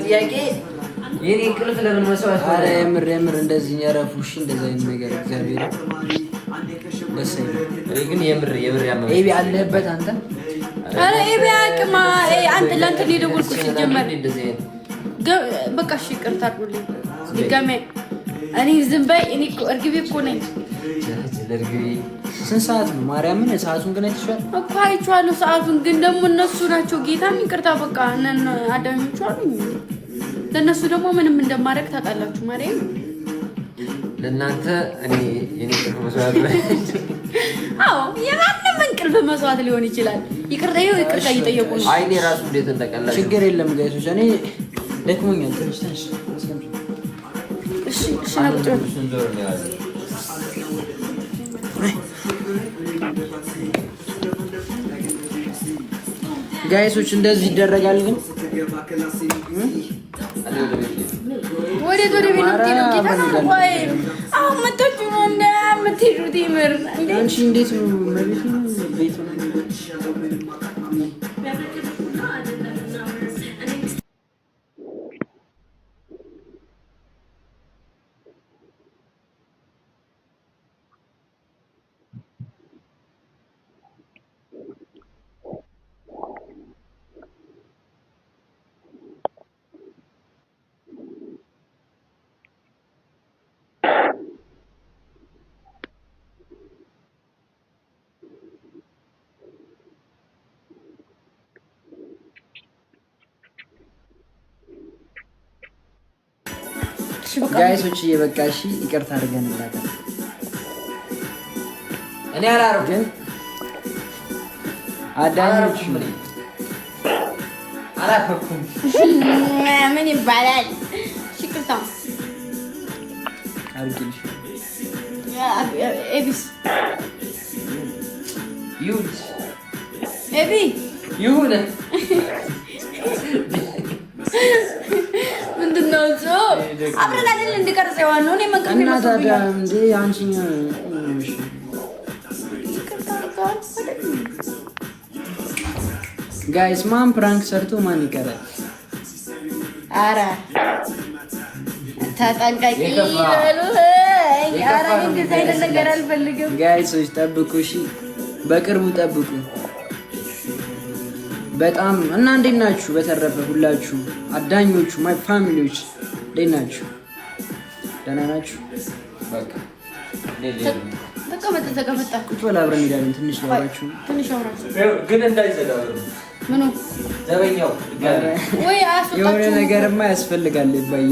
ጥያቄ የኔ እንቅልፍ ለምን መስዋዕት? ኧረ የምር እንደዚህ ያረፉሽ እንደዚህ አይነት ነገር እግዚአብሔር ደስ አይልም። ግን የምር ያመመኝ ኤቢ አለህበት አንተ። ኧረ ኤቢ አቅማ አንተ ለአንተ ነው የደወልኩት ሲጀመር በቃ እሺ ይቅርታ አድርጉልኝ ድጋሜ እኔ ዝም በይ እኔ እርግቤ እኮ ነኝ ስንት ሰዓት ነው ማርያምን ሰዓቱን ግን አይተሽዋል እኮ አይቼዋለሁ ሰዓቱን ግን ደግሞ እነሱ ናቸው ጌታን ይቅርታ በቃ እነን አዳኞቹ አሉኝ ለእነሱ ደግሞ ምንም እንደማደርግ ታውቃላችሁ ማርያም ለእናንተ እኔ የኔ እንቅልፍ መስዋዕት አዎ የማንም እንቅልፍ መስዋዕት ሊሆን ይችላል ይቅርታ እየጠየቁ ነው አይኔ ራሱ እንዴት እንደቀላል ችግር የለም ጋይሶች እኔ ደክሞኛል ትንሽ እሺ ነብጡ ጋይሶች እንደዚህ ይደረጋል ግን ወደ ቤት ነው ወይ አሁን መጥቶ ነው እንደምትሄዱት ይምር አንቺ እንዴት ነው ማለት ነው ቤት ነው ጋይሶች እየበቃ እሺ ይቅርታ አድርገንላታል እኔ አላረኩም አዳኞች አላረኩም ምን ይባላል ይቅርታ አርግልሽ ኤቢስ ይሁን ኤቢ ይሁን ምንድነው እሱ አብረን አይደል እንድቀርጽ የዋልነው እኔ መንቀፍ እና ታዲያ እንዴ አንቺ ጋይስ ማን ፕራንክ ሰርቶ ማን ይቀራል? ኧረ ተጠንቀቂ በሉ። ኧረ እንደዚህ አይነት ነገር አልፈልግም። ጋይሶች ጠብቁ እሺ፣ በቅርቡ ጠብቁ። በጣም እና እንዴት ናችሁ? በተረፈ ሁላችሁ አዳኞቹ ማይ ፋሚሊዎች እንዴት ናችሁ? ደህና ናችሁ? በቃ ተቀመጣ ቁጭ በል አብረን እንሄዳለን። ትንሽ ላውራችሁ ግን እንዳይዘጋ ምኑ ዘበኛው ወይ የሆነ ነገርማ ያስፈልጋል ባይ